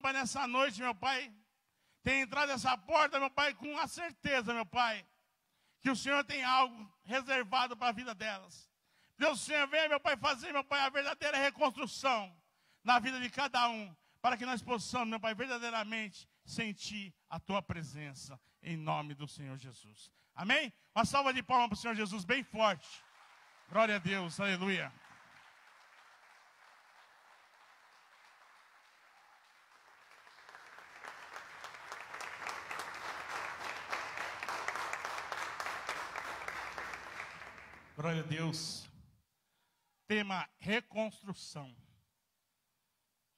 Pai, nessa noite, meu Pai, tem entrado essa porta, meu Pai, com a certeza, meu Pai, que o Senhor tem algo reservado para a vida delas. Deus, o Senhor venha, meu Pai, fazer, meu Pai, a verdadeira reconstrução na vida de cada um, para que nós possamos, meu Pai, verdadeiramente sentir a Tua presença, em nome do Senhor Jesus. Amém? Uma salva de palmas para o Senhor Jesus, bem forte. Glória a Deus, aleluia. Glória a Deus. Tema reconstrução.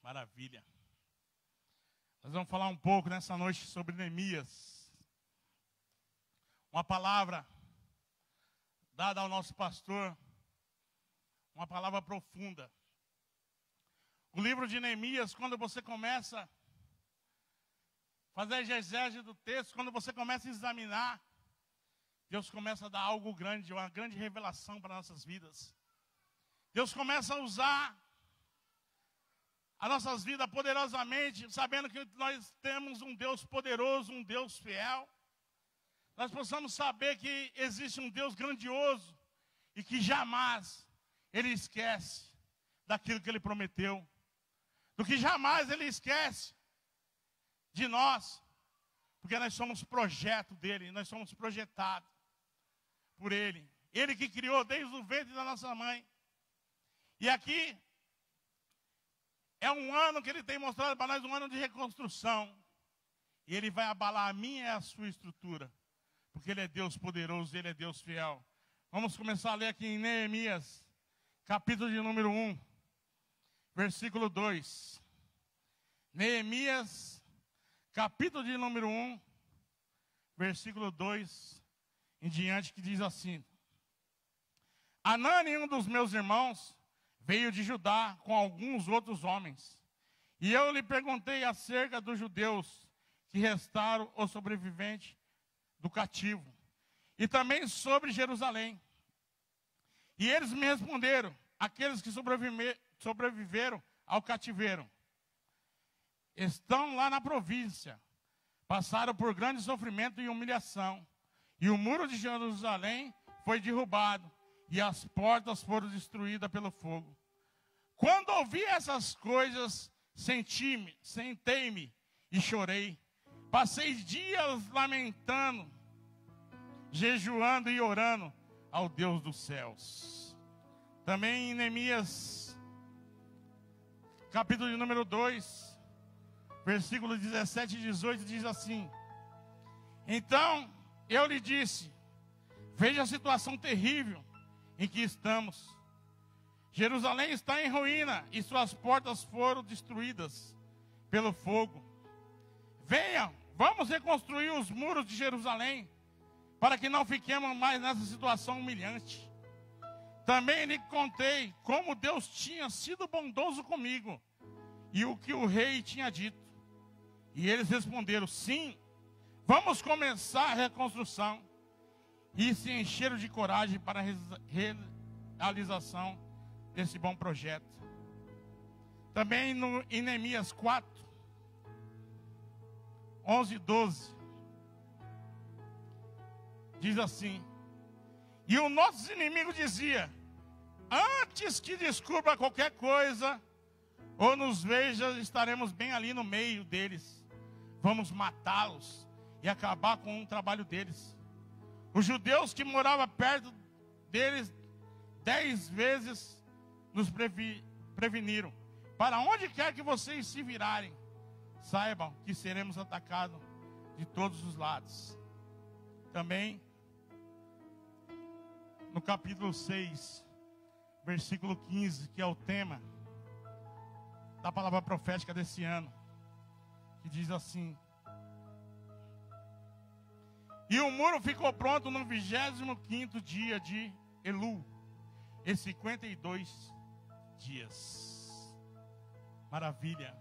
Maravilha. Nós vamos falar um pouco nessa noite sobre Neemias. Uma palavra dada ao nosso pastor. Uma palavra profunda. O livro de Neemias, quando você começa a fazer a exegese do texto, quando você começa a examinar, Deus começa a dar algo grande, uma grande revelação para nossas vidas. Deus começa a usar as nossas vidas poderosamente, sabendo que nós temos um Deus poderoso, um Deus fiel. Nós possamos saber que existe um Deus grandioso e que jamais Ele esquece daquilo que Ele prometeu. Do que jamais Ele esquece de nós, porque nós somos projeto dEle, nós somos projetados por Ele. Ele que criou desde o ventre da nossa mãe. E aqui é um ano que Ele tem mostrado para nós, um ano de reconstrução. E Ele vai abalar a minha e a sua estrutura, porque Ele é Deus poderoso, Ele é Deus fiel. Vamos começar a ler aqui em Neemias, capítulo de número 1, versículo 2. Neemias, capítulo de número 1, versículo 2 em diante, que diz assim: Anani, um dos meus irmãos, veio de Judá com alguns outros homens. E eu lhe perguntei acerca dos judeus que restaram o sobrevivente do cativo, e também sobre Jerusalém. E eles me responderam: aqueles que sobreviveram ao cativeiro estão lá na província, passaram por grande sofrimento e humilhação, e o muro de Jerusalém foi derrubado, e as portas foram destruídas pelo fogo. Quando ouvi essas coisas, sentei-me e chorei. Passei dias lamentando, jejuando e orando ao Deus dos céus. Também em Neemias, capítulo de número 2, versículos 17 e 18, diz assim: Então eu lhe disse: veja a situação terrível em que estamos. Jerusalém está em ruína e suas portas foram destruídas pelo fogo. Venha, vamos reconstruir os muros de Jerusalém, para que não fiquemos mais nessa situação humilhante. Também lhe contei como Deus tinha sido bondoso comigo e o que o rei tinha dito. E eles responderam: sim, vamos começar a reconstrução. E se encheram de coragem para a realização desse bom projeto. Também em Neemias 4, 11 e 12, diz assim: E os nossos inimigos diziam: antes que descubra qualquer coisa ou nos veja, estaremos bem ali no meio deles. Vamos matá-los e acabar com o trabalho deles. Os judeus que moravam perto deles 10 vezes nos preveniram: para onde quer que vocês se virarem, saibam que seremos atacados de todos os lados. Também no capítulo 6, versículo 15, que é o tema da palavra profética desse ano, que diz assim: E o muro ficou pronto no 25º dia de Elu, e 52 dias. Maravilha.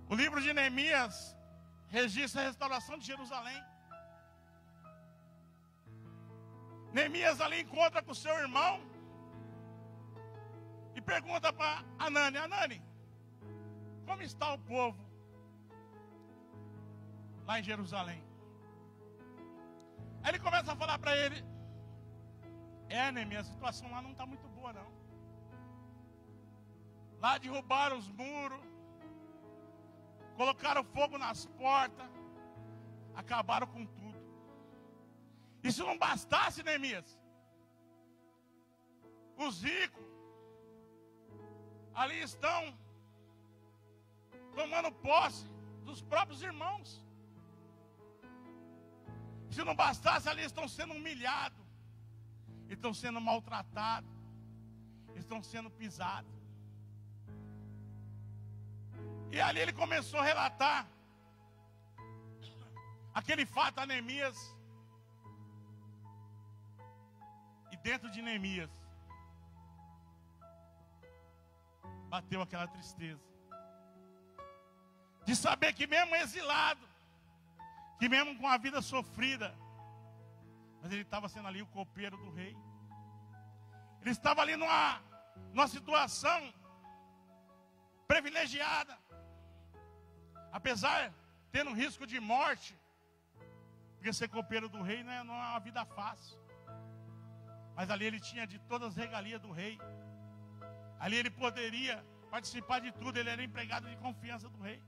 O livro de Neemias registra a restauração de Jerusalém. Neemias ali encontra com seu irmão e pergunta para Anani: Anani, como está o povo lá em Jerusalém? Aí ele começa a falar para ele: Neemias, a situação lá não está muito boa não. Lá derrubaram os muros, colocaram fogo nas portas, acabaram com tudo. E se não bastasse, Neemias, os ricos ali estão tomando posse dos próprios irmãos. Se não bastasse, ali estão sendo humilhados, estão sendo maltratados, estão sendo pisados. E ali ele começou a relatar aquele fato a Neemias. E dentro de Neemias bateu aquela tristeza de saber que mesmo exilado, que mesmo com a vida sofrida, mas ele estava sendo ali o copeiro do rei. Ele estava ali numa situação privilegiada, apesar de ter um risco de morte, porque ser copeiro do rei não é uma vida fácil. Mas ali ele tinha de todas as regalias do rei. Ali ele poderia participar de tudo. Ele era empregado de confiança do rei.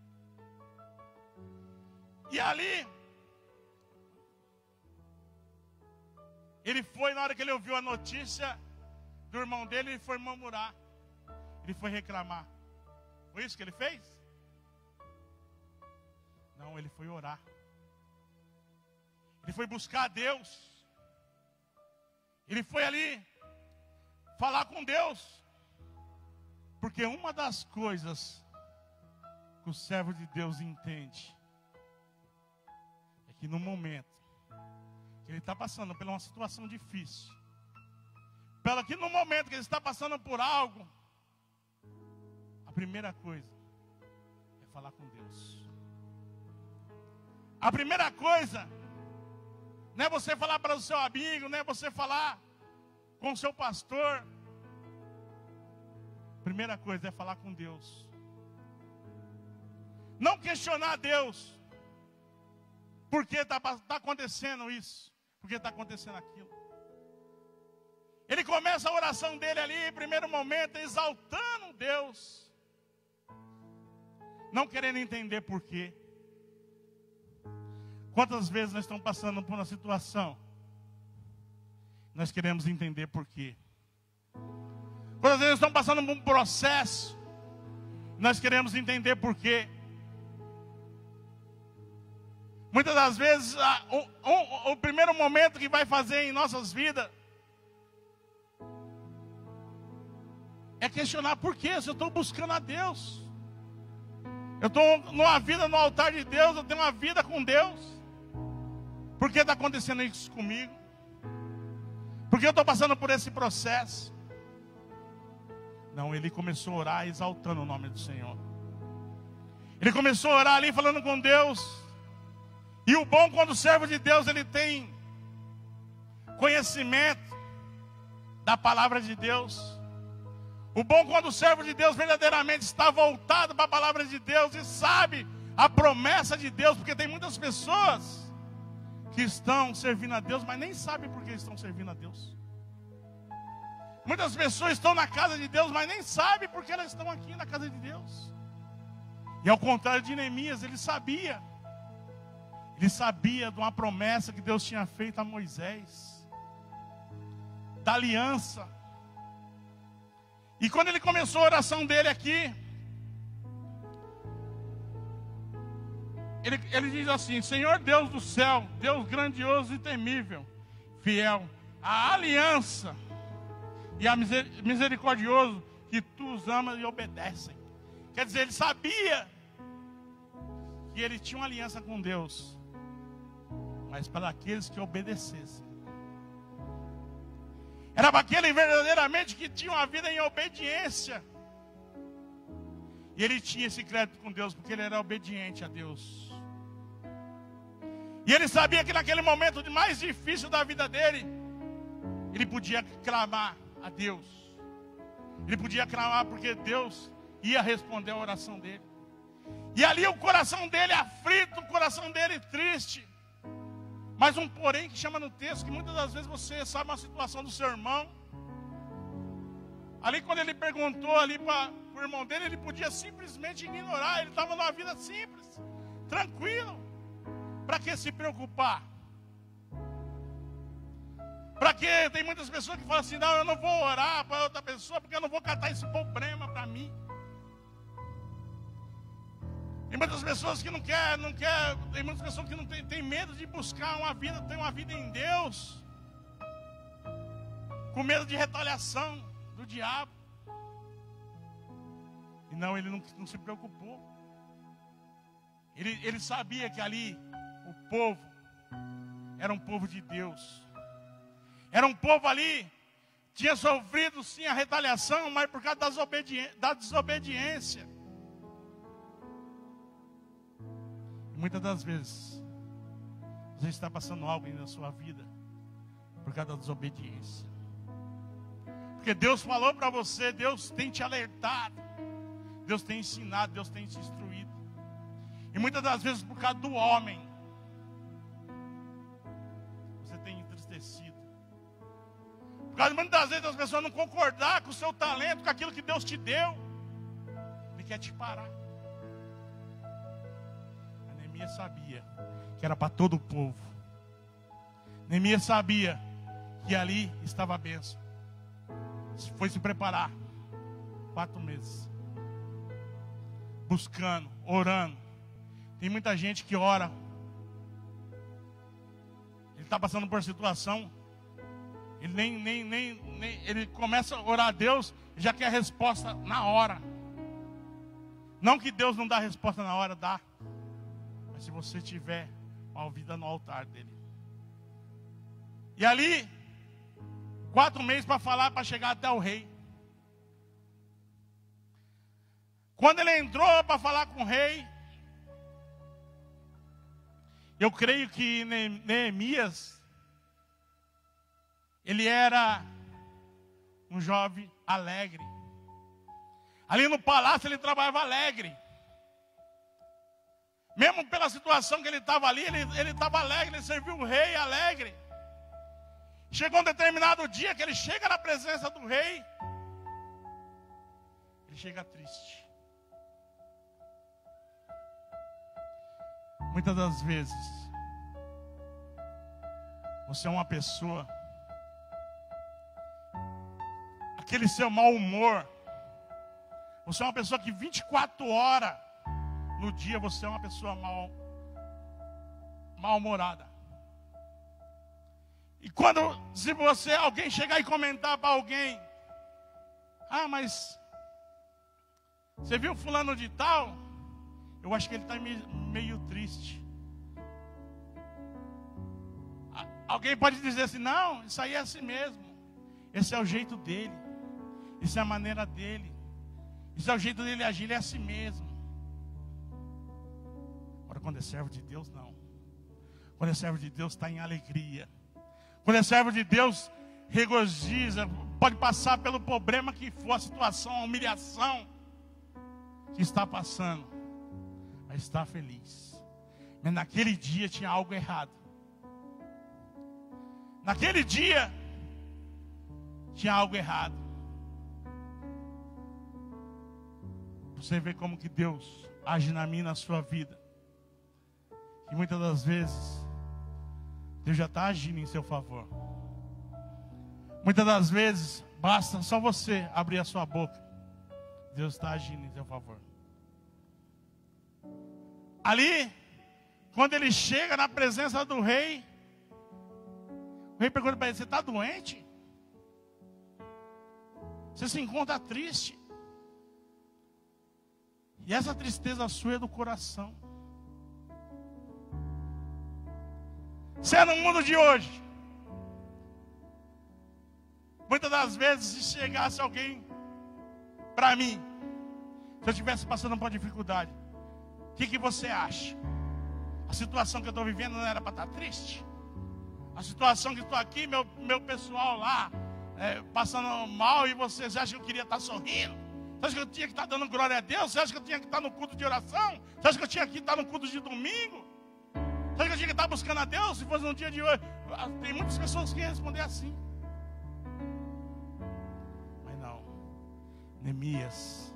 E ali ele foi, na hora que ele ouviu a notícia do irmão dele, ele foi murmurar. Ele foi reclamar. Foi isso que ele fez? Não, ele foi orar. Ele foi buscar a Deus. Ele foi ali falar com Deus. Porque uma das coisas que o servo de Deus entende é que no momento que ele está passando por uma situação difícil, que no momento que ele está passando por algo, a primeira coisa é falar com Deus. A primeira coisa não é você falar para o seu amigo, não é você falar com o seu pastor. Primeira coisa é falar com Deus. Não questionar Deus. Por que está acontecendo isso? Por que está acontecendo aquilo? Ele começa a oração dele ali, em primeiro momento, exaltando Deus. Não querendo entender por quê. Quantas vezes nós estamos passando por uma situação, nós queremos entender por quê. Quantas vezes nós estamos passando por um processo, nós queremos entender por quê. Muitas das vezes, o primeiro momento que vai fazer em nossas vidas é questionar por quê. Se eu estou buscando a Deus, eu estou numa vida no altar de Deus, eu tenho uma vida com Deus. Por que está acontecendo isso comigo? Por que eu estou passando por esse processo? Não, ele começou a orar exaltando o nome do Senhor. Ele começou a orar ali falando com Deus. E o bom quando o servo de Deus ele tem conhecimento da palavra de Deus. O bom quando o servo de Deus verdadeiramente está voltado para a palavra de Deus e sabe a promessa de Deus. Porque tem muitas pessoas que estão servindo a Deus, mas nem sabem por que estão servindo a Deus. Muitas pessoas estão na casa de Deus, mas nem sabem por que elas estão aqui na casa de Deus. E ao contrário de Neemias, ele sabia. Ele sabia de uma promessa que Deus tinha feito a Moisés, da aliança. E quando ele começou a oração dele aqui, ele diz assim: Senhor Deus do céu, Deus grandioso e temível, fiel, a aliança e a misericordioso, que tu os amas e obedecem. Quer dizer, ele sabia que ele tinha uma aliança com Deus, mas para aqueles que obedecessem. Era para aquele verdadeiramente que tinha uma vida em obediência. E ele tinha esse crédito com Deus, porque ele era obediente a Deus. E ele sabia que naquele momento mais difícil da vida dele, ele podia clamar a Deus. Ele podia clamar porque Deus ia responder a oração dele. E ali o coração dele aflito, o coração dele triste. Mas um porém que chama no texto, que muitas das vezes você sabe uma situação do seu irmão. Ali quando ele perguntou ali para o irmão dele, ele podia simplesmente ignorar. Ele estava numa vida simples, tranquilo. Para que se preocupar? Para que tem muitas pessoas que falam assim, não, eu não vou orar para outra pessoa, porque eu não vou catar esse problema para mim. Tem muitas pessoas que não quer, tem muitas pessoas que não tem medo de buscar uma vida, ter uma vida em Deus, com medo de retaliação do diabo. E não, ele não se preocupou. Ele sabia que ali o povo era um povo de Deus. Era um povo ali, tinha sofrido sim a retaliação, mas por causa da desobediência. E muitas das vezes, você está passando algo aí na sua vida, por causa da desobediência. Porque Deus falou para você, Deus tem te alertado, Deus tem ensinado, Deus tem te instruído. E muitas das vezes por causa do homem, você tem entristecido. Por causa muitas das vezes as pessoas não concordar com o seu talento, com aquilo que Deus te deu, Ele quer te parar. A Neemias sabia que era para todo o povo. Neemias sabia que ali estava a bênção. Foi se preparar 4 meses, buscando, orando. Tem muita gente que ora, ele está passando por situação, ele ele começa a orar a Deus e já quer a resposta na hora. Não que Deus não dá a resposta na hora, dá. Mas se você tiver uma vida no altar dele. E ali 4 meses para falar, para chegar até o rei. Quando ele entrou para falar com o rei, eu creio que Neemias, ele era um jovem alegre. Ali no palácio ele trabalhava alegre. Mesmo pela situação que ele estava ali, ele estava alegre, ele serviu o rei alegre. Chegou um determinado dia que ele chega na presença do rei, ele chega triste. Muitas das vezes, você é uma pessoa, aquele seu mau humor, você é uma pessoa que 24 horas no dia você é uma pessoa mal-humorada. E quando, se alguém chegar e comentar para alguém, ah, mas você viu fulano de tal? Eu acho que ele está meio triste. Alguém pode dizer assim, não, isso aí é assim mesmo. Esse é o jeito dele. Isso é a maneira dele. Isso é o jeito dele agir, ele é assim mesmo. Agora quando é servo de Deus, não. Quando é servo de Deus, está em alegria. Quando é servo de Deus, regozija, pode passar pelo problema que for, a situação, a humilhação que está passando, mas está feliz. Mas naquele dia tinha algo errado. Naquele dia tinha algo errado. Você vê como que Deus age na minha e na sua vida. E muitas das vezes Deus já está agindo em seu favor. Muitas das vezes basta só você abrir a sua boca, Deus está agindo em seu favor. Ali, quando ele chega na presença do rei, o rei pergunta para ele, você está doente? Você se encontra triste? E essa tristeza sua é do coração. Se é no mundo de hoje, muitas das vezes se chegasse alguém para mim, se eu estivesse passando por uma dificuldade, o que você acha? A situação que eu estou vivendo não era para estar triste? A situação que estou aqui, meu pessoal lá, passando mal, e vocês acham que eu queria estar sorrindo? Você acha que eu tinha que estar dando glória a Deus? Você acha que eu tinha que estar no culto de oração? Você acha que eu tinha que estar no culto de domingo? Você acha que eu tinha que estar buscando a Deus se fosse no dia de hoje? Tem muitas pessoas que iam responder assim. Mas não. Neemias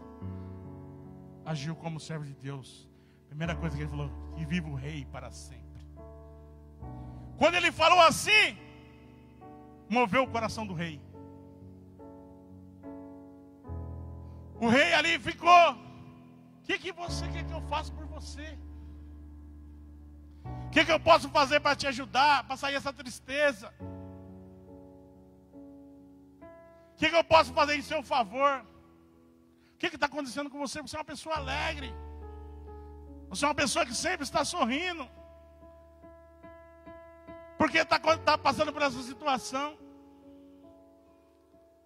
agiu como servo de Deus. Primeira coisa que ele falou: que viva o rei para sempre. Quando ele falou assim, moveu o coração do rei. O rei ali ficou: o que você quer que eu faça por você? O que eu posso fazer para te ajudar, para sair essa tristeza? O que eu posso fazer em seu favor? O que está acontecendo com você? Você é uma pessoa alegre. Você é uma pessoa que sempre está sorrindo. Por que está passando por essa situação?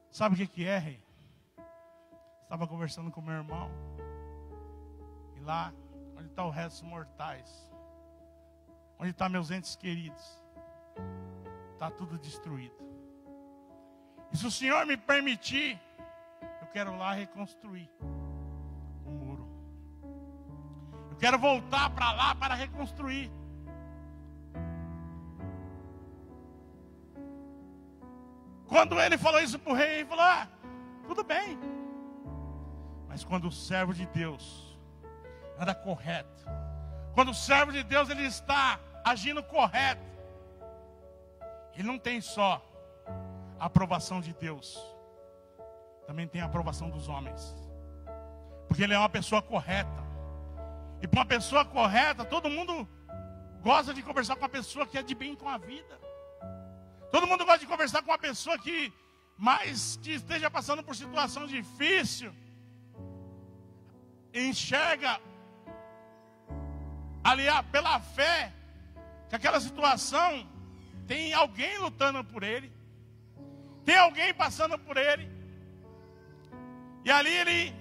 Sabe o que é, rei? Estava conversando com meu irmão. E lá, onde está o resto dos mortais, onde estão meus entes queridos, está tudo destruído. E se o Senhor me permitir, eu quero lá reconstruir o muro. Eu quero voltar para lá para reconstruir. Quando ele falou isso para o rei, ele falou: tudo bem. Mas quando o servo de Deus anda correto, quando o servo de Deus ele está agindo correto, ele não tem só a aprovação de Deus, também tem a aprovação dos homens, porque ele é uma pessoa correta. E para uma pessoa correta, todo mundo gosta de conversar com uma pessoa que é de bem com a vida. Todo mundo gosta de conversar com uma pessoa que esteja passando por situação difícil, enxerga ali pela fé que aquela situação tem alguém lutando por ele, tem alguém passando por ele. E ali ele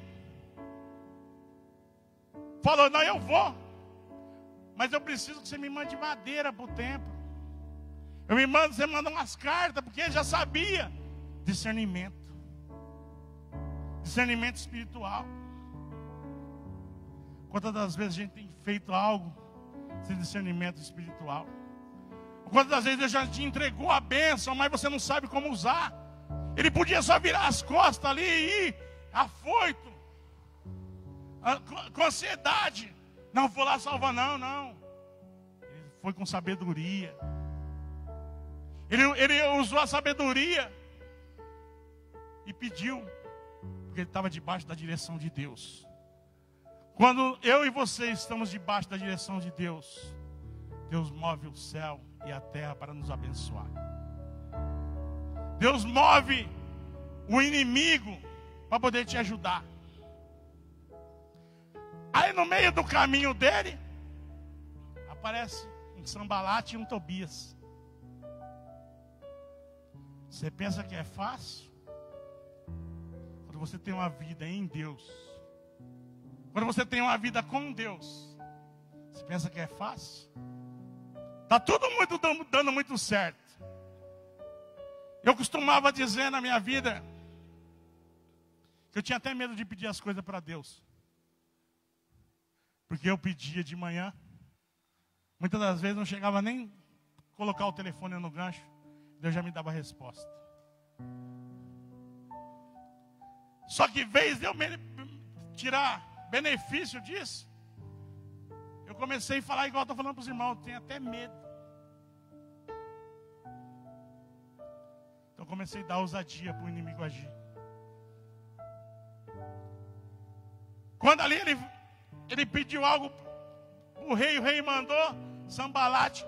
falou: não, eu vou, mas eu preciso que você me mande madeira para o templo. Você manda umas cartas, porque ele já sabia. Discernimento espiritual. Quantas das vezes a gente tem feito algo sem discernimento espiritual? Quantas das vezes Deus já te entregou a bênção, mas você não sabe como usar? Ele podia só virar as costas ali e ir afoito, com ansiedade. Não vou lá salvar, não. Ele foi com sabedoria. Ele usou a sabedoria e pediu, porque ele estava debaixo da direção de Deus. Quando eu e você estamos debaixo da direção de Deus, Deus move o céu e a terra para nos abençoar. Deus move o inimigo para poder te ajudar. Aí no meio do caminho dele, aparece um Sambalate e um Tobias. Você pensa que é fácil? Quando você tem uma vida em Deus, quando você tem uma vida com Deus, você pensa que é fácil? Está tudo dando muito certo. Eu costumava dizer na minha vida que eu tinha até medo de pedir as coisas para Deus, porque eu pedia de manhã, muitas das vezes não chegava nem colocar o telefone no gancho, Deus já me dava a resposta. Só que em vez de eu tirar benefício disso, eu comecei a falar igual eu estou falando para os irmãos, eu tenho até medo. Então eu comecei a dar ousadia para o inimigo agir. Quando ali ele pediu algo para o rei mandou Sambalate.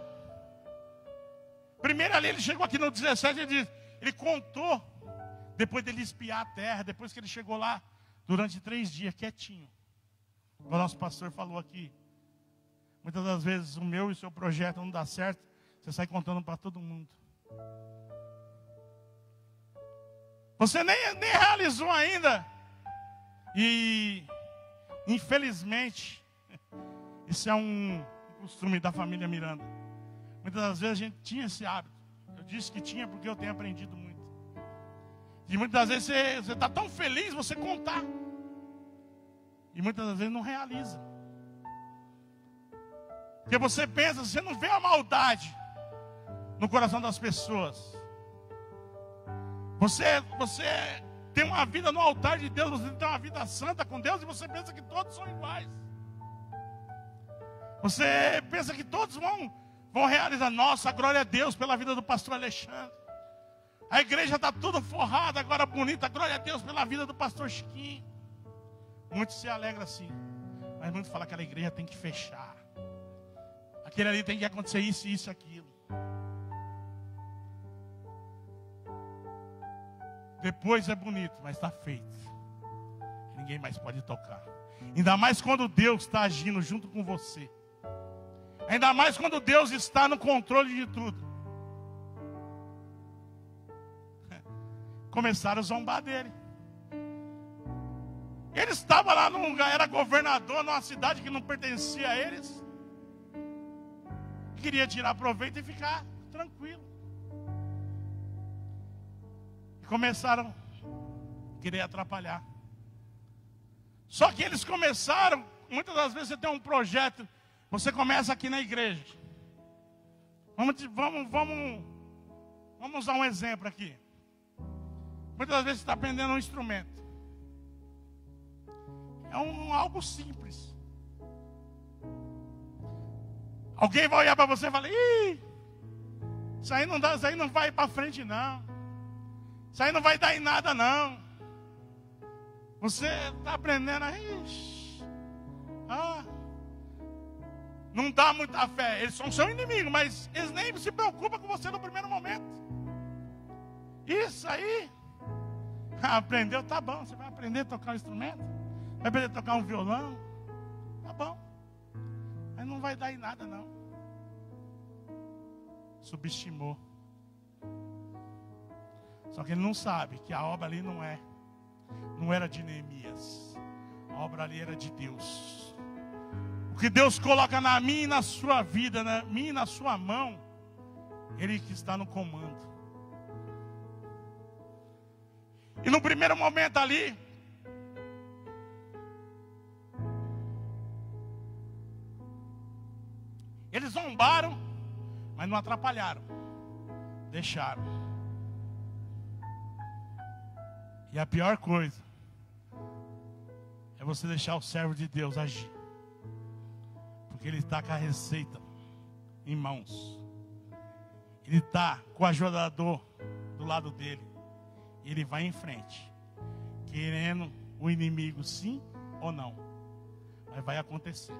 Primeiro ali ele chegou aqui no 17, ele contou, depois dele espiar a terra, depois que ele chegou lá, durante 3 dias, quietinho. O nosso pastor falou aqui, muitas das vezes o meu e o seu projeto não dá certo, você sai contando para todo mundo. Você nem realizou ainda. E, infelizmente, isso é um costume da família Miranda. Muitas das vezes a gente tinha esse hábito. Eu disse que tinha porque eu tenho aprendido muito. E muitas das vezes você está tão feliz, você contar. E muitas das vezes não realiza. Porque você pensa, você não vê a maldade no coração das pessoas. Você tem uma vida no altar de Deus, você tem uma vida santa com Deus e você pensa que todos são iguais. Você pensa que todos vão realizar. Nossa, glória a Deus pela vida do pastor Alexandre. A igreja está toda forrada, agora bonita. Glória a Deus pela vida do pastor Chiquinho. Muitos se alegram assim, mas muitos falam que aquela igreja tem que fechar. Aquele ali tem que acontecer isso, isso, aquilo. Depois é bonito, mas está feito. Ninguém mais pode tocar. Ainda mais quando Deus está agindo junto com você. Ainda mais quando Deus está no controle de tudo. Começaram a zombar dele. Ele estava lá num lugar, era governador numa cidade que não pertencia a eles. Queria tirar proveito e ficar tranquilo. E começaram a querer atrapalhar. Só que eles começaram, muitas das vezes você tem um projeto, você começa aqui na igreja. Vamos usar um exemplo aqui. Muitas das vezes você está aprendendo um instrumento. É algo simples. Alguém vai olhar para você e falar: ih, isso aí não dá, isso aí não vai para frente não. Isso aí não vai dar em nada não. Você está aprendendo aí. Não dá muita fé. Eles são seu inimigo, mas eles nem se preocupam com você no primeiro momento. Isso aí. Aprendeu, tá bom. Você vai aprender a tocar um instrumento? Vai aprender a tocar um violão? Tá bom. Mas não vai dar em nada não. Subestimou. Só que ele não sabe que a obra ali não era de Neemias. A obra ali era de Deus. O que Deus coloca na minha e na sua vida, na minha e na sua mão, Ele que está no comando. E no primeiro momento ali, eles zombaram, mas não atrapalharam. Deixaram. E a pior coisa é você deixar o servo de Deus agir. Porque ele está com a receita em mãos. Ele está com o ajudador do lado dele. E ele vai em frente, querendo o inimigo sim ou não. Mas vai acontecer.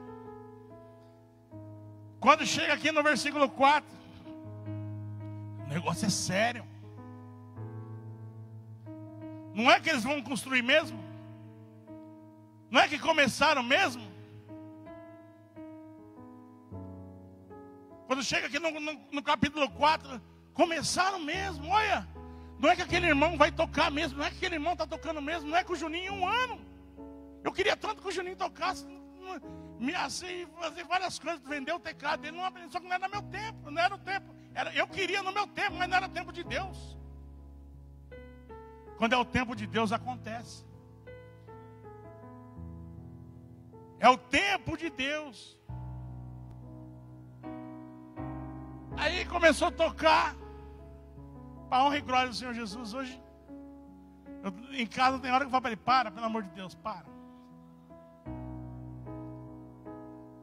Quando chega aqui no versículo 4, o negócio é sério. Não é que eles vão construir mesmo? Não é que começaram mesmo? Quando chega aqui no capítulo 4, começaram mesmo, olha. Não é que aquele irmão vai tocar mesmo, não é que aquele irmão está tocando mesmo, não é que o Juninho em 1 ano. Eu queria tanto que o Juninho tocasse, me assim, fazer várias coisas, vender o teclado dele, só que não era meu tempo, não era o tempo. Eu queria no meu tempo, mas não era o tempo de Deus. Quando é o tempo de Deus, acontece. É o tempo de Deus. Aí começou a tocar. Para honra e glória do Senhor Jesus. Hoje, em casa tem hora que eu falo para ele: para, pelo amor de Deus, para.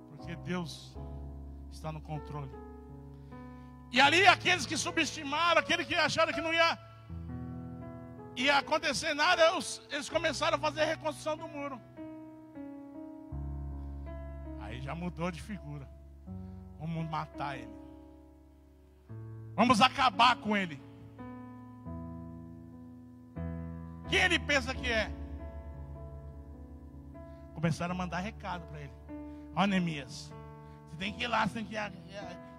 Porque Deus está no controle. E ali aqueles que subestimaram, aqueles que acharam que não ia acontecer nada, eles começaram a fazer a reconstrução do muro. Aí já mudou de figura. Vamos matar ele. Vamos acabar com ele. Quem ele pensa que é? Começaram a mandar recado para ele. Ó, Neemias, você tem que ir lá, você tem que ir.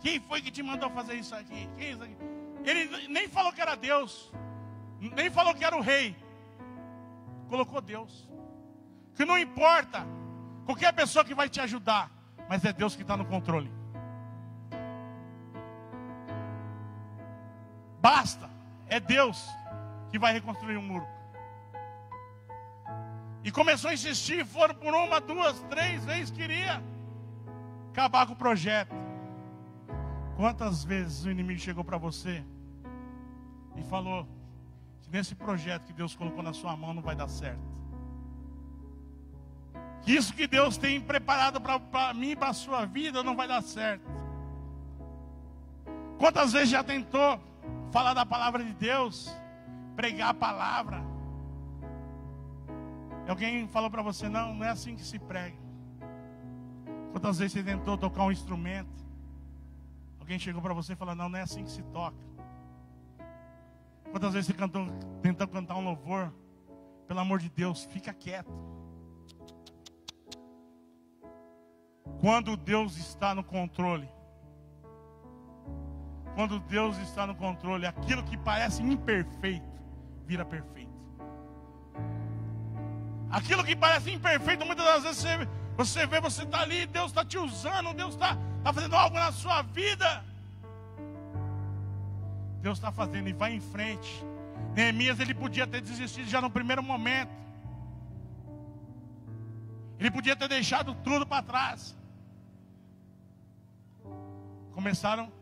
Quem foi que te mandou fazer isso aqui? Quem é isso aqui? Ele nem falou que era Deus. Nem falou que era o rei. Colocou Deus. Que não importa qualquer pessoa que vai te ajudar, mas é Deus que está no controle. Basta. É Deus que vai reconstruir o muro. E começou a insistir, foram por 1, 2, 3 vezes, queria acabar com o projeto. Quantas vezes o inimigo chegou para você e falou que nesse projeto que Deus colocou na sua mão não vai dar certo? Que isso que Deus tem preparado para mim e para a sua vida não vai dar certo? Quantas vezes já tentou falar da palavra de Deus, pregar a palavra? E alguém falou para você, não é assim que se prega. Quantas vezes você tentou tocar um instrumento? Alguém chegou para você e falou, não é assim que se toca. Quantas vezes você tentou cantar um louvor? Pelo amor de Deus, fica quieto. Quando Deus está no controle, aquilo que parece imperfeito, vira perfeito. Aquilo que parece imperfeito, muitas das vezes você vê, você está ali, Deus está te usando, Deus está fazendo algo na sua vida. Deus está fazendo e vai em frente. Neemias, ele podia ter desistido já no primeiro momento. Ele podia ter deixado tudo para trás. Começaram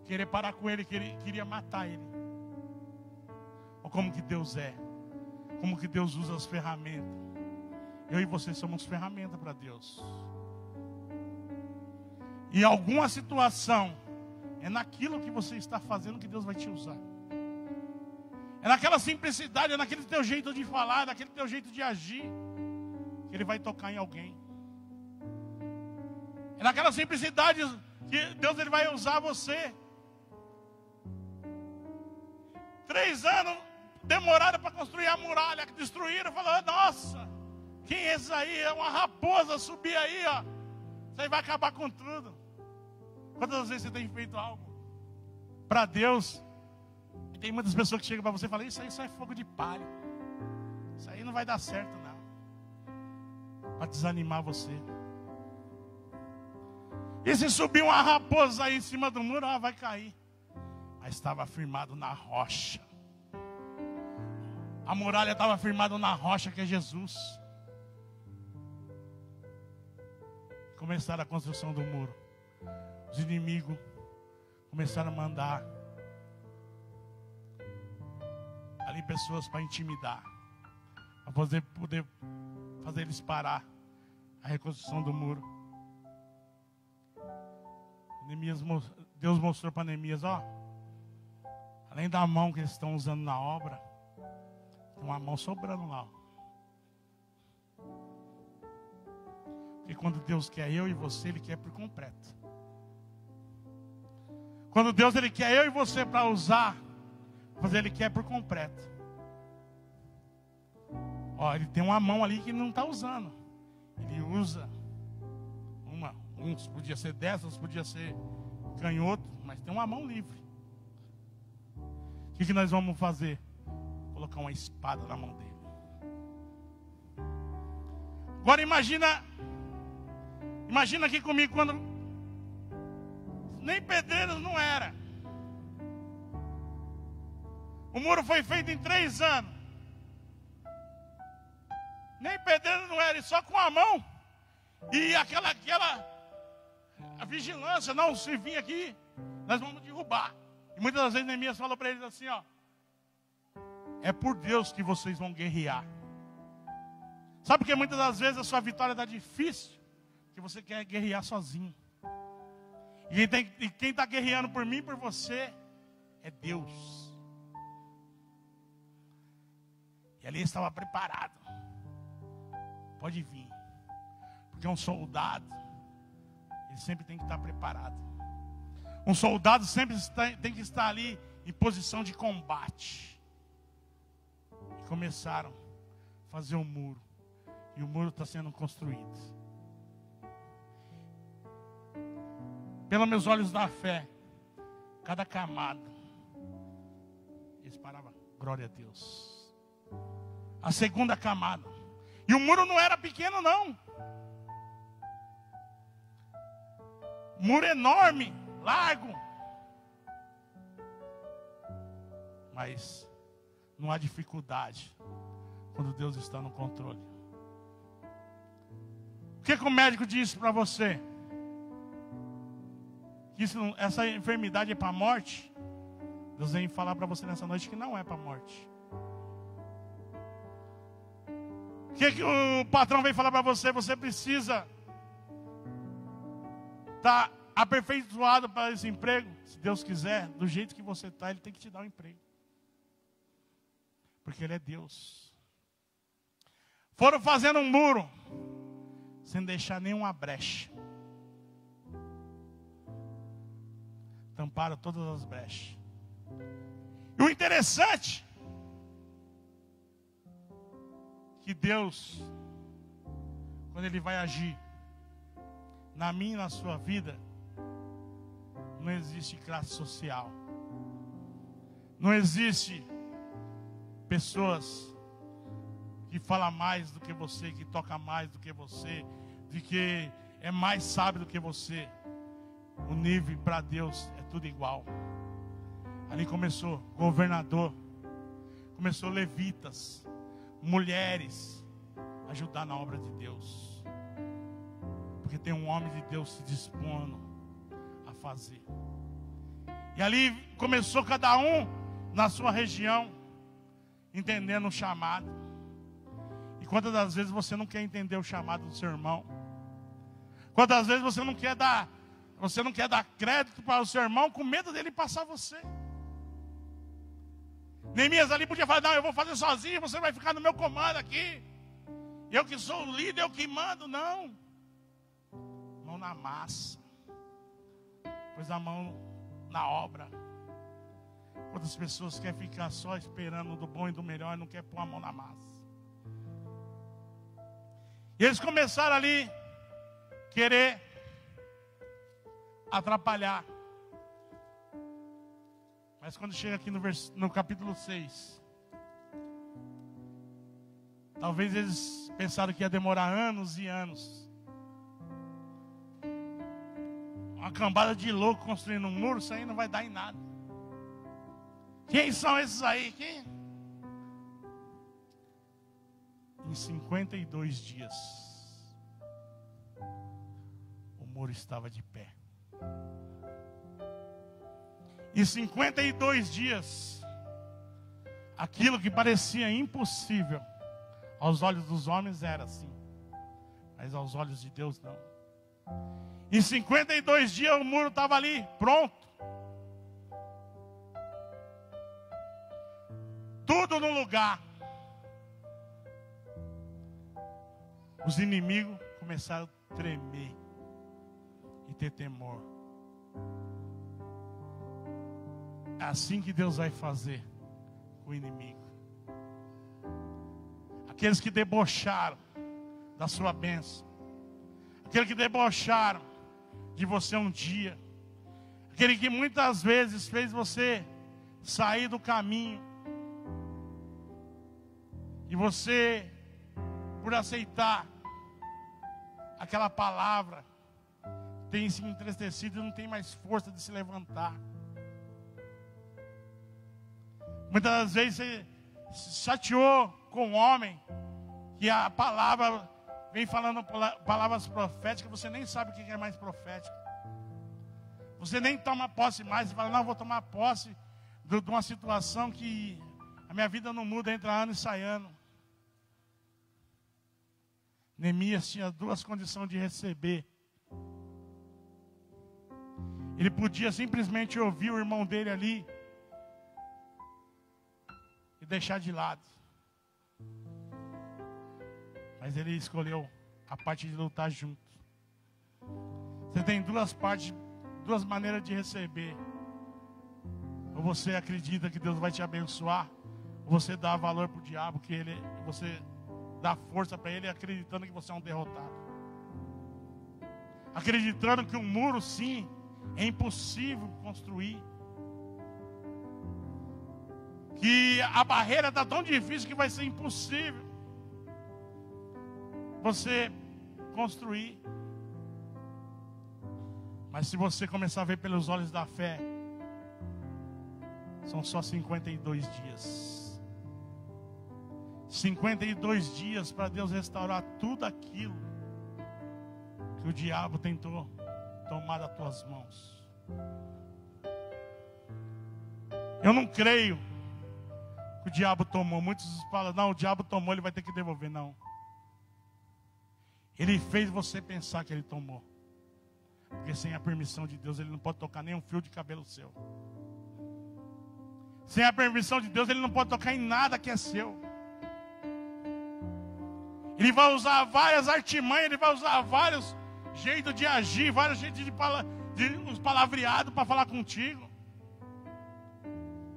a querer parar com ele, queria matar ele. Olha como que Deus é. Como que Deus usa as ferramentas. Eu e você somos ferramentas para Deus. Em alguma situação, é naquilo que você está fazendo que Deus vai te usar. É naquela simplicidade, é naquele teu jeito de falar, naquele teu jeito de agir, que Ele vai tocar em alguém. É naquela simplicidade que Deus ele vai usar você. 3 anos demoraram para construir a muralha, que destruíram, falaram, nossa, quem é esse aí? É uma raposa subir aí, ó. Isso aí vai acabar com tudo. Quantas vezes você tem feito algo para Deus? E tem muitas pessoas que chegam para você e falam, isso aí só é fogo de palha. Isso aí não vai dar certo, não. Para desanimar você. E se subir uma raposa aí em cima do muro, vai cair. Mas estava firmado na rocha. A muralha estava firmada na rocha, que é Jesus. Começaram a construção do muro. Os inimigos começaram a mandar ali pessoas para intimidar, para poder fazer eles parar a reconstrução do muro. Deus mostrou para Neemias, além da mão que eles estão usando na obra, tem uma mão sobrando lá. Porque quando Deus quer eu e você, Ele quer por completo. Quando Deus Ele quer eu e você para usar, Ele quer por completo. Ele tem uma mão ali que não está usando. Ele usa uns podia ser dessas, podia ser canhoto, mas tem uma mão livre. O que nós vamos fazer? Colocar uma espada na mão dele. Agora imagina aqui comigo quando nem pedreiros não era. O muro foi feito em 3 anos. Nem pedreiro não era, e só com a mão. E aquela a vigilância, não, se vir aqui, nós vamos derrubar. E muitas das vezes Neemias falou para eles assim, é por Deus que vocês vão guerrear. Sabe por que muitas das vezes a sua vitória está difícil? Porque você quer guerrear sozinho. E quem está guerreando por mim e por você é Deus. E ali estava preparado. Pode vir. Porque um soldado, ele sempre tem que estar preparado. Um soldado sempre tem que estar ali em posição de combate. E começaram a fazer um muro. E o muro está sendo construído. Pelos meus olhos da fé, cada camada, eles paravam, glória a Deus. A segunda camada. E o muro não era pequeno, não. Muro enorme, largo. Mas não há dificuldade quando Deus está no controle. O que o médico disse para você? Que essa enfermidade é para a morte? Deus vem falar para você nessa noite que não é para a morte. O que o patrão vem falar para você? Você precisa estar aperfeiçoado para esse emprego. Se Deus quiser, do jeito que você está, Ele tem que te dar um emprego. Porque Ele é Deus. Foram fazendo um muro, sem deixar nenhuma brecha. Tamparam todas as brechas. E o interessante, que Deus, quando Ele vai agir na minha e na sua vida, não existe classe social. Não existe pessoas que falam mais do que você, que tocam mais do que você, de que é mais sábio do que você. O nível para Deus é tudo igual. Ali começou governador, começou levitas, mulheres, ajudar na obra de Deus. Porque tem um homem de Deus se dispondo a fazer. E ali começou cada um na sua região, entendendo o chamado. E quantas das vezes você não quer entender o chamado do seu irmão? Quantas vezes você não quer dar crédito para o seu irmão com medo dele passar você? Neemias ali podia falar: não, eu vou fazer sozinho, você vai ficar no meu comando aqui. Eu que sou o líder, eu que mando. Não. Mão na massa. Pôs a mão na obra. Quantas pessoas querem ficar só esperando do bom e do melhor e não quer pôr a mão na massa? E eles começaram ali querer atrapalhar. Mas quando chega aqui no capítulo 6, talvez eles pensaram que ia demorar anos e anos. Uma cambada de louco construindo um muro, isso aí não vai dar em nada. Quem são esses aí? Quem? Em 52 dias, o muro estava de pé. Em 52 dias, aquilo que parecia impossível aos olhos dos homens era assim, mas aos olhos de Deus não. Em 52 dias o muro estava ali, pronto. Tudo no lugar. Os inimigos começaram a tremer e ter temor. É assim que Deus vai fazer com o inimigo. Aqueles que debocharam da sua bênção, aqueles que debocharam de você um dia, aquele que muitas vezes fez você sair do caminho, e você, por aceitar aquela palavra, tem se entristecido e não tem mais força de se levantar. Muitas das vezes você se chateou com o homem, que a palavra vem falando palavras proféticas, você nem sabe o que é mais profético. Você nem toma posse mais, você fala: não, eu vou tomar posse de uma situação que a minha vida não muda, entra ano e sai ano. Neemias tinha duas condições de receber. Ele podia simplesmente ouvir o irmão dele ali e deixar de lado. Mas ele escolheu a parte de lutar junto. Você tem duas partes, duas maneiras de receber. Ou você acredita que Deus vai te abençoar, ou você dá valor para o diabo, que você dá força para ele, acreditando que você é um derrotado. Acreditando que um muro, sim, é impossível construir. Que a barreira está tão difícil que vai ser impossível você construir. Mas se você começar a ver pelos olhos da fé, são só 52 dias. 52 dias para Deus restaurar tudo aquilo que o diabo tentou tomar das tuas mãos. Eu não creio que o diabo tomou. Muitos falam, não, o diabo tomou, ele vai ter que devolver. Não. Ele fez você pensar que ele tomou. Porque sem a permissão de Deus, ele não pode tocar nem um fio de cabelo seu. Sem a permissão de Deus, ele não pode tocar em nada que é seu. Ele vai usar várias artimanhas, ele vai usar vários jeitos de agir, vários jeitos de uns palavreados para falar contigo.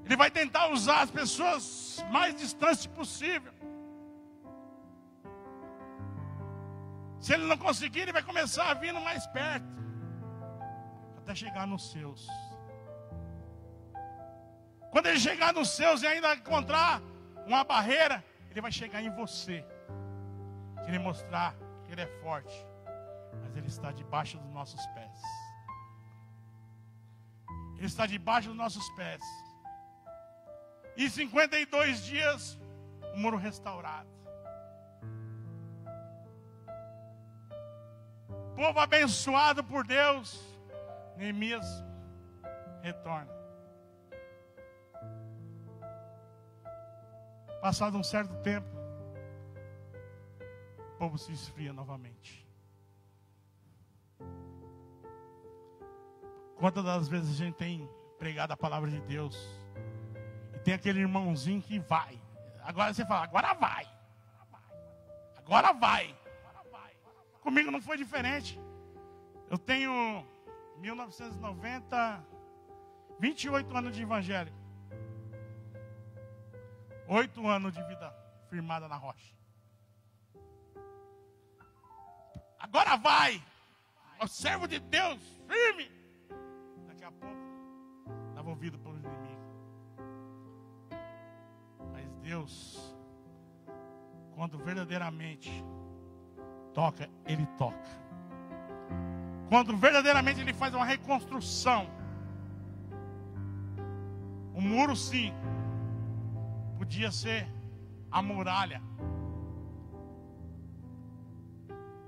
Ele vai tentar usar as pessoas mais distantes possível. Se ele não conseguir, ele vai começar a vir mais perto, até chegar nos seus. Quando ele chegar nos seus e ainda encontrar uma barreira, ele vai chegar em você, querer mostrar que ele é forte, mas ele está debaixo dos nossos pés. Ele está debaixo dos nossos pés. E 52 dias, o muro restaurado. Povo abençoado por Deus. Neemias retorna. Passado um certo tempo, o povo se esfria novamente. Quantas das vezes a gente tem pregado a palavra de Deus e tem aquele irmãozinho que vai. Agora você fala, agora vai. Agora vai. Comigo não foi diferente. Eu tenho 1990, 28 anos de evangelho. 8 anos de vida firmada na rocha. Agora vai. O servo de Deus, firme. Daqui a pouco, dava ouvido pelo inimigo. Mas Deus, quando verdadeiramente toca, Ele toca. Quando verdadeiramente Ele faz uma reconstrução. O muro, sim, podia ser a muralha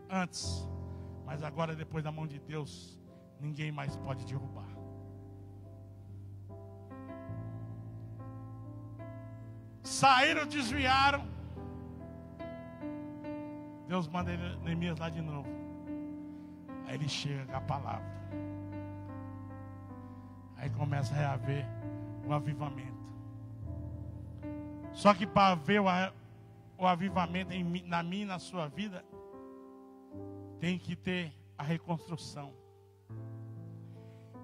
antes, mas agora, depois da mão de Deus, ninguém mais pode derrubar. Saíram, desviaram. Deus manda Neemias lá de novo. Aí ele chega com a palavra. Aí começa a reaver o avivamento. Só que para ver o avivamento na minha e na sua vida, tem que ter a reconstrução.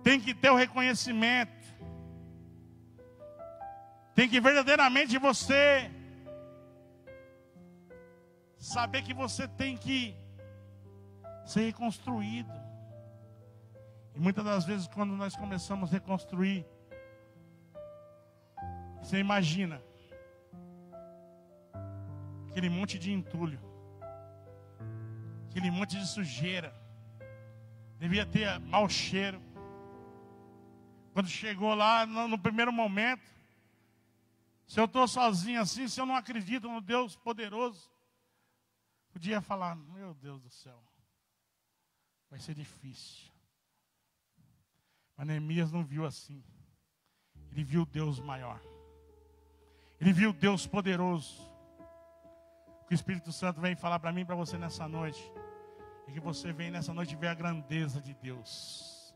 Tem que ter o reconhecimento. Tem que verdadeiramente você saber que você tem que ser reconstruído. E muitas das vezes, quando nós começamos a reconstruir, você imagina aquele monte de entulho, aquele monte de sujeira, devia ter mau cheiro. Quando chegou lá, no primeiro momento, se eu estou sozinho assim, se eu não acredito no Deus poderoso, podia falar, meu Deus do céu, vai ser difícil. Mas Neemias não viu assim. Ele viu Deus maior. Ele viu Deus poderoso. O que o Espírito Santo vem falar para mim e para você nessa noite é que você vem nessa noite ver a grandeza de Deus.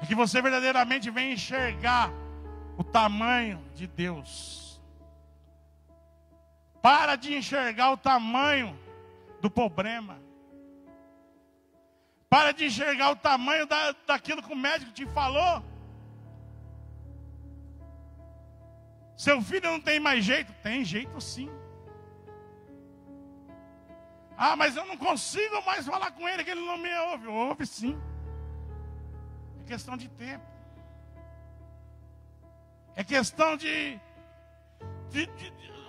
É que você verdadeiramente vem enxergar o tamanho de Deus. Para de enxergar o tamanho do problema. Para de enxergar o tamanho daquilo que o médico te falou. Seu filho não tem mais jeito? Tem jeito sim. Ah, mas eu não consigo mais falar com ele, que ele não me ouve. Ouve sim. É questão de tempo. É questão de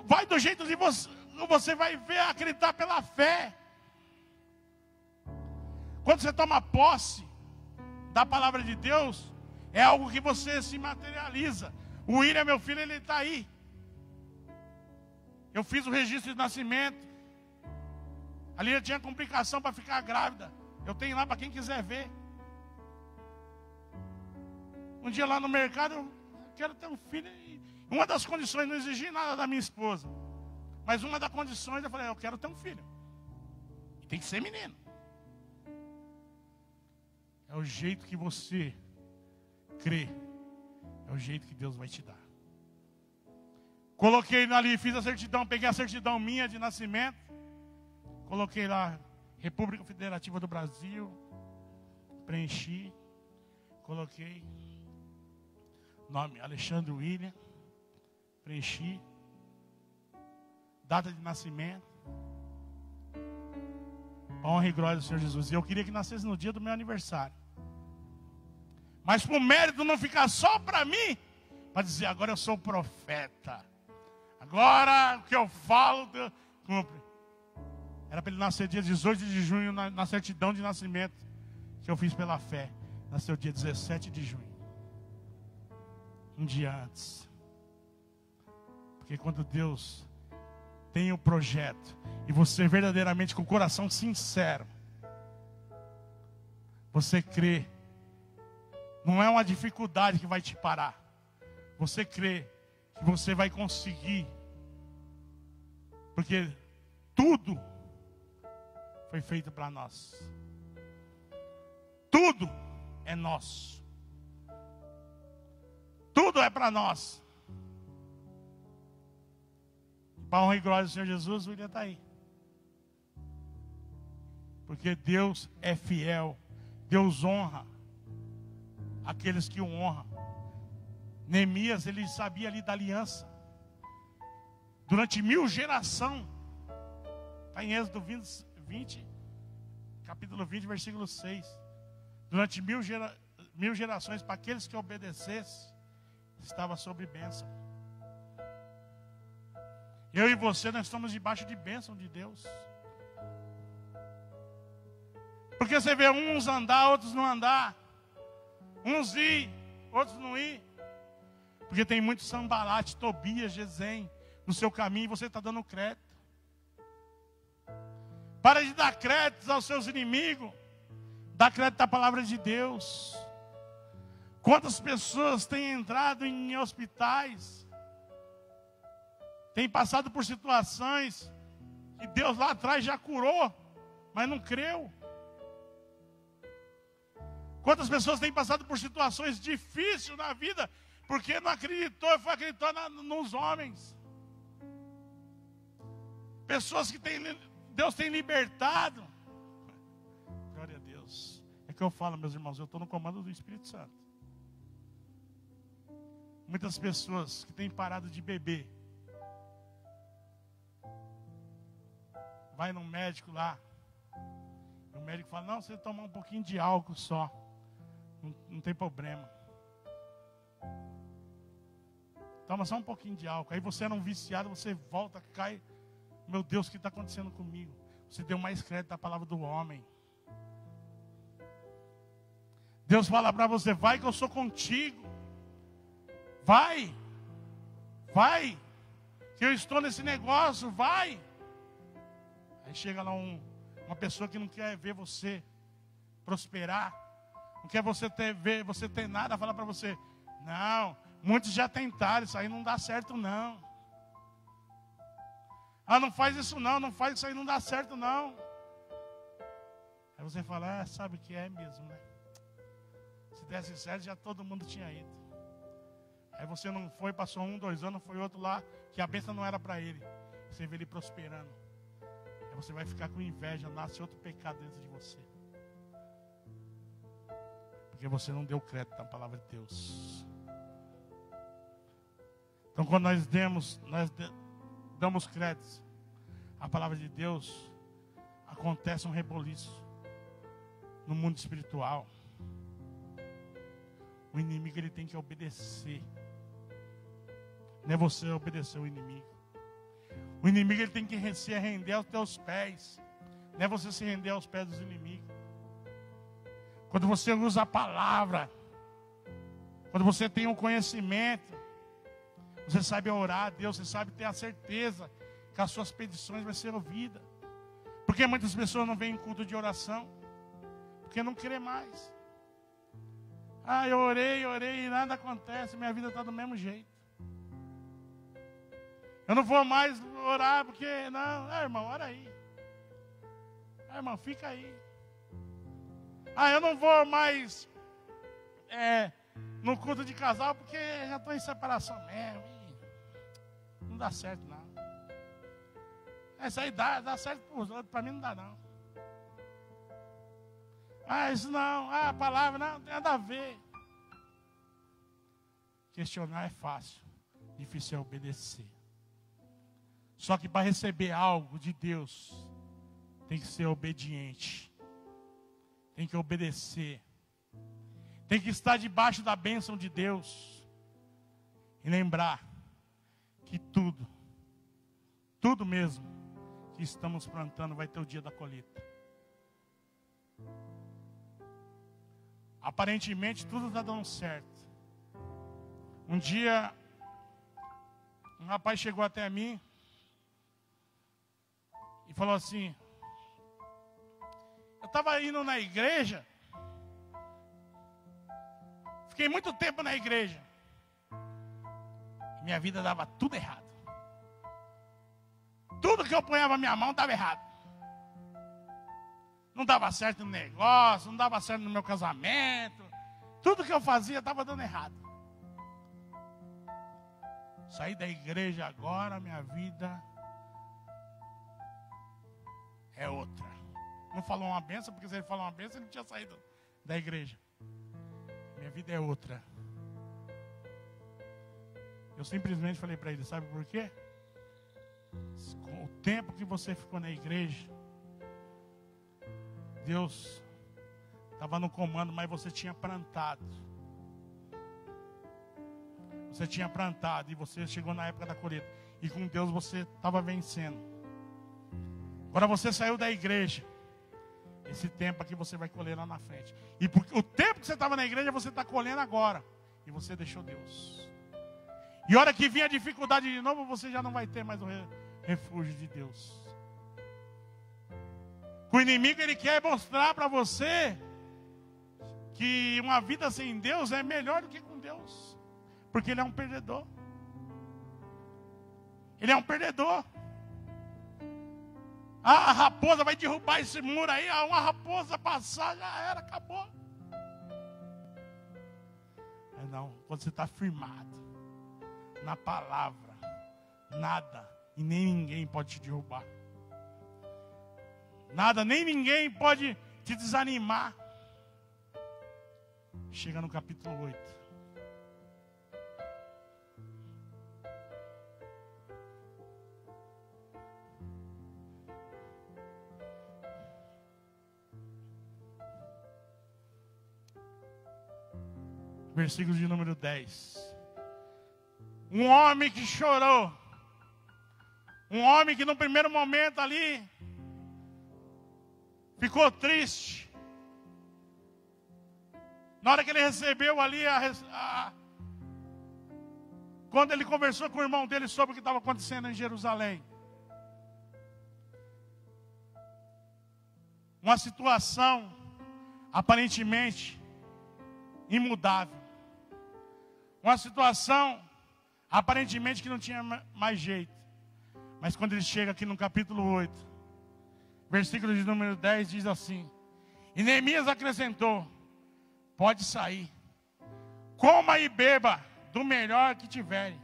vai do jeito de você vai ver, acreditar pela fé. Quando você toma posse da palavra de Deus, é algo que você se materializa. O William, meu filho, ele está aí. Eu fiz o registro de nascimento. Ali eu tinha complicação para ficar grávida. Eu tenho lá para quem quiser ver. Um dia lá no mercado, eu quero ter um filho. E uma das condições, não exigi nada da minha esposa. Mas uma das condições, eu falei, eu quero ter um filho. E tem que ser menino. É o jeito que você crê. É o jeito que Deus vai te dar. Coloquei ali, fiz a certidão, peguei a certidão minha de nascimento. Coloquei lá, República Federativa do Brasil. Preenchi. Coloquei nome Alexandre William. Preenchi. Data de nascimento. Honra e glória do Senhor Jesus. E eu queria que nascesse no dia do meu aniversário. Mas por mérito não ficar só para mim, para dizer, agora eu sou profeta. Agora o que eu falo, Deus cumpre. Era para ele nascer dia 18 de junho, na certidão de nascimento, que eu fiz pela fé. Nasceu dia 17 de junho. Um dia antes. Porque quando Deus tem o projeto, e você verdadeiramente com o coração sincero, você crê, não é uma dificuldade que vai te parar. Você crê que você vai conseguir. Porque tudo foi feito para nós. Tudo é nosso. Tudo é para nós. Para honra e glória do Senhor Jesus, o William está aí. Porque Deus é fiel. Deus honra aqueles que o honram. Neemias, ele sabia ali da aliança. Durante 1000 gerações. Está em Êxodo 20, capítulo 20, versículo 6. Durante 1000 gerações, para aqueles que obedecessem, estava sobre bênção. Eu e você, nós estamos debaixo de bênção de Deus. Porque você vê uns andar, outros não andar. Uns ir, outros não ir. Porque tem muito Sambalate, Tobias, Gesem no seu caminho e você está dando crédito. Para de dar créditos aos seus inimigos. Dá crédito à palavra de Deus. Quantas pessoas têm entrado em hospitais, têm passado por situações que Deus lá atrás já curou, mas não creu. Quantas pessoas têm passado por situações difíceis na vida, porque não acreditou, foi acreditar nos homens. Pessoas que Deus tem libertado. Glória a Deus. É que eu falo, meus irmãos, eu estou no comando do Espírito Santo. Muitas pessoas que têm parado de beber, vai no médico lá, o médico fala, não, você tomar um pouquinho de álcool só, não tem problema. Toma só um pouquinho de álcool. Aí você era um viciado, você volta, cai. Meu Deus, o que está acontecendo comigo? Você deu mais crédito à palavra do homem. Deus fala para você, vai que eu sou contigo. Vai, que eu estou nesse negócio, vai. Aí chega lá uma pessoa que não quer ver você prosperar, não quer ver você ter nada, fala para você, não, muitos já tentaram, isso aí não dá certo não. Ah, não faz isso não faz isso aí, não dá certo não. Aí você fala, sabe o que é mesmo, né? Se desse certo, já todo mundo tinha ido. Aí você não foi, passou 1, 2 anos, foi outro lá, que a bênção não era para ele. Você vê ele prosperando. Aí você vai ficar com inveja, nasce outro pecado dentro de você. Porque você não deu crédito na palavra de Deus. Então quando nós damos crédito à palavra de Deus, acontece um reboliço no mundo espiritual. O inimigo ele tem que obedecer. Não é você obedecer o inimigo. O inimigo ele tem que se render aos teus pés. Não é você se render aos pés dos inimigos. Quando você usa a palavra, quando você tem o conhecimento, você sabe orar a Deus, você sabe ter a certeza que as suas petições vão ser ouvidas. Porque muitas pessoas não vêm em culto de oração, porque não querem mais. Ah, eu orei e nada acontece, minha vida está do mesmo jeito. Eu não vou mais orar, porque não. Ah, irmão, ora aí. Ah, irmão, fica aí. Ah, eu não vou mais no culto de casal, porque já estou em separação mesmo. Não dá certo, não. Essa aí dá certo para os outros, para mim não dá, não. Ah, isso não. Ah, a palavra não tem nada a ver. Questionar é fácil, difícil é obedecer. Só que para receber algo de Deus, tem que ser obediente. Tem que obedecer. Tem que estar debaixo da bênção de Deus. E lembrar que tudo mesmo que estamos plantando vai ter o dia da colheita. Aparentemente tudo está dando certo. Um dia, um rapaz chegou até mim e falou assim: eu estava indo na igreja, fiquei muito tempo na igreja, minha vida dava tudo errado. Tudo que eu ponhava a minha mão dava errado. Não dava certo no negócio, não dava certo no meu casamento. Tudo que eu fazia estava dando errado. Saí da igreja agora, minha vida é outra. Não falou uma benção, porque se ele falou uma benção, ele não tinha saído da igreja. Minha vida é outra. Eu simplesmente falei para ele, sabe por quê? Com o tempo que você ficou na igreja, Deus estava no comando, mas você tinha plantado. Você tinha plantado e você chegou na época da colheita. E com Deus você estava vencendo. Agora você saiu da igreja. Esse tempo aqui você vai colher lá na frente. E porque o tempo que você estava na igreja, você está colhendo agora. E você deixou Deus. E a hora que vir a dificuldade de novo, você já não vai ter mais o refúgio de Deus. O inimigo, ele quer mostrar para você que uma vida sem Deus é melhor do que com Deus. Porque ele é um perdedor. Ele é um perdedor. Ah, a raposa vai derrubar esse muro aí. Uma raposa passar, já era, acabou. Mas não, quando você está firmado na palavra, nada e nem ninguém pode te derrubar. Nada, nem ninguém pode te desanimar. Chega no capítulo 8. Versículo de número 10. Um homem que chorou. Um homem que no primeiro momento ali ficou triste. Na hora que ele recebeu ali quando ele conversou com o irmão dele sobre o que estava acontecendo em Jerusalém. Uma situação aparentemente imudável. Uma situação aparentemente que não tinha mais jeito. Mas quando ele chega aqui no capítulo 8, versículo de número 10 diz assim: e Neemias acrescentou: pode sair, coma e beba do melhor que tiverem,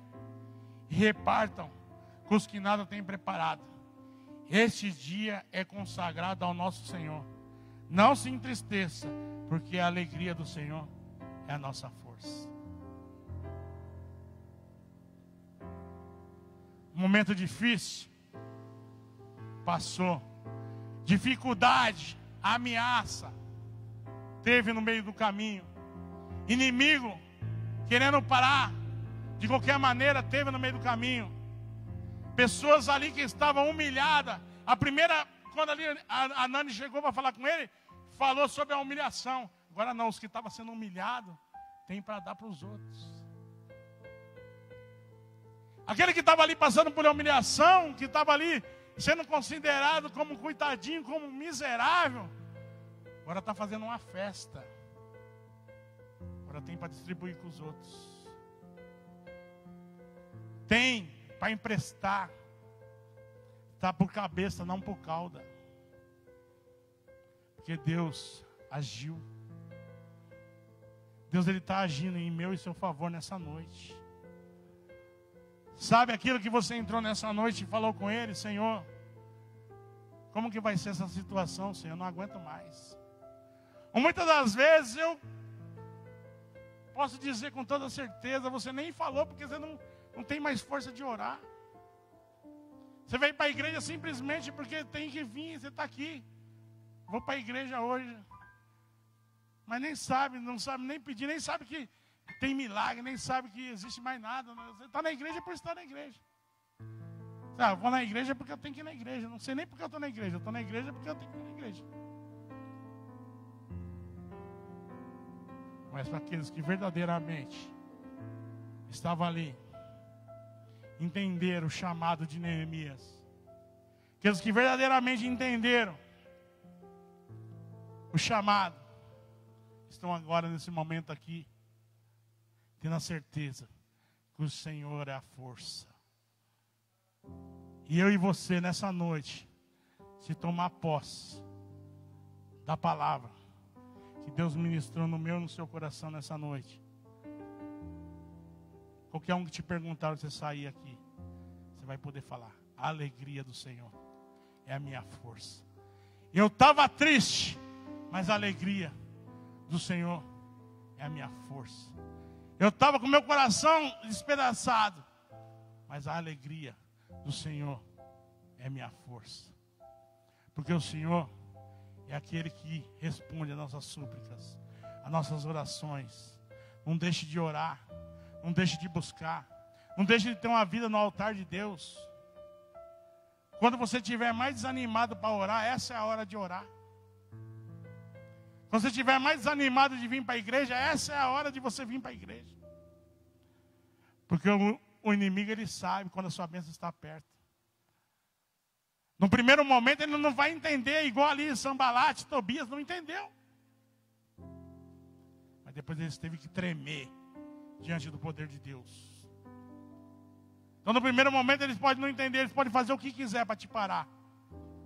e repartam com os que nada têm preparado. Este dia é consagrado ao nosso Senhor. Não se entristeça, porque a alegria do Senhor é a nossa força. Um momento difícil passou. Dificuldade, ameaça teve no meio do caminho. Inimigo querendo parar de qualquer maneira teve no meio do caminho. Pessoas ali que estavam humilhadas. Quando ali a Nani chegou para falar com ele, falou sobre a humilhação. Agora não, os que estavam sendo humilhados tem para dar para os outros. Aquele que estava ali passando por humilhação, que estava ali sendo considerado como coitadinho, como miserável, agora está fazendo uma festa. Agora tem para distribuir com os outros. Tem para emprestar. Está por cabeça, não por cauda. Porque Deus agiu. Deus ele está agindo em meu e seu favor nessa noite. Sabe aquilo que você entrou nessa noite e falou com Ele? Senhor, como que vai ser essa situação, Senhor? Eu não aguento mais. Ou muitas das vezes eu posso dizer com toda certeza, você nem falou porque você não tem mais força de orar. Você veio para a igreja simplesmente porque tem que vir, você está aqui. Vou para a igreja hoje. Mas nem sabe, não sabe nem pedir, nem sabe que tem milagre, nem sabe que existe mais nada. Você está na igreja por estar na igreja. Eu vou na igreja porque eu tenho que ir na igreja. Não sei nem porque eu estou na igreja. Eu estou na igreja porque eu tenho que ir na igreja. Mas para aqueles que verdadeiramente estavam ali, entenderam o chamado de Neemias. Aqueles que verdadeiramente entenderam o chamado, estão agora nesse momento aqui, tendo a certeza que o Senhor é a força. E eu e você nessa noite, se tomar posse da palavra que Deus ministrou no meu e no seu coração nessa noite. Qualquer um que te perguntar, você sair aqui, você vai poder falar: a alegria do Senhor é a minha força. Eu estava triste, mas a alegria do Senhor é a minha força. Eu estava com meu coração despedaçado, mas a alegria do Senhor é a minha força. Porque o Senhor é aquele que responde às nossas súplicas, às nossas orações. Não deixe de orar, não deixe de buscar, não deixe de ter uma vida no altar de Deus. Quando você estiver mais desanimado para orar, essa é a hora de orar. Quando você estiver mais desanimado de vir para a igreja, essa é a hora de você vir para a igreja. Porque o inimigo, ele sabe quando a sua bênção está perto. No primeiro momento, ele não vai entender, igual ali Sanbalate, Tobias, não entendeu. Mas depois ele teve que tremer diante do poder de Deus. Então, no primeiro momento, eles podem não entender, eles podem fazer o que quiser para te parar.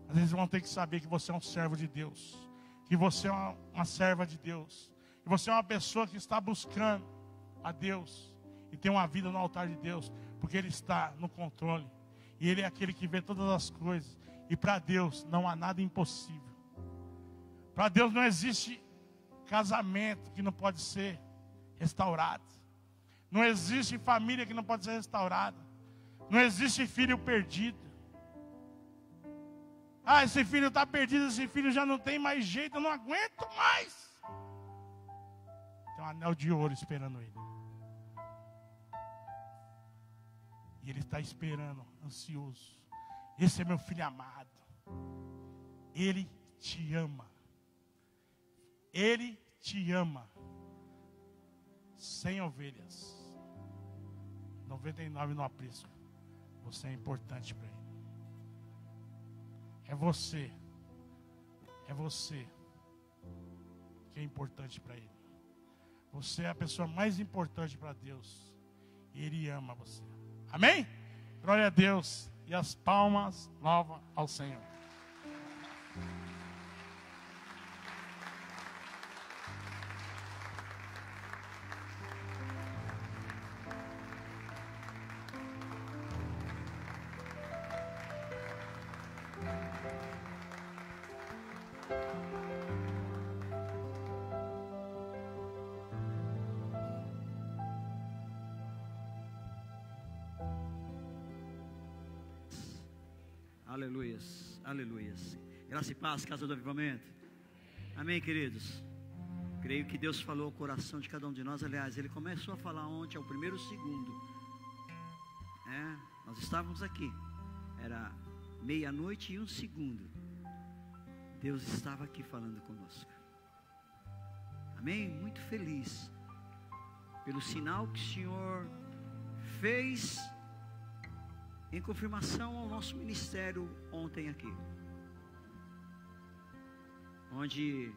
Às vezes vão ter que saber que você é um servo de Deus, que você é uma serva de Deus, que você é uma pessoa que está buscando a Deus e tem uma vida no altar de Deus, porque Ele está no controle e Ele é aquele que vê todas as coisas. E para Deus não há nada impossível. Para Deus não existe casamento que não pode ser restaurado. Não existe família que não pode ser restaurada. Não existe filho perdido. Ah, esse filho está perdido, esse filho já não tem mais jeito, eu não aguento mais. Tem um anel de ouro esperando ele. E ele está esperando, ansioso. Esse é meu filho amado. Ele te ama. Ele te ama. 100 ovelhas, 99 no aprisco. Você é importante para ele. É você que é importante para ele. Você é a pessoa mais importante para Deus. E Ele ama você. Amém? Glória a Deus. E as palmas louvam ao Senhor. Aleluias, aleluias. Graça e paz, casa do avivamento. Amém, queridos. Creio que Deus falou ao coração de cada um de nós. Aliás, Ele começou a falar ontem, ao primeiro segundo. Nós estávamos aqui. Era 12:01. Deus estava aqui falando conosco. Amém? Muito feliz pelo sinal que o Senhor fez em confirmação ao nosso ministério ontem aqui, onde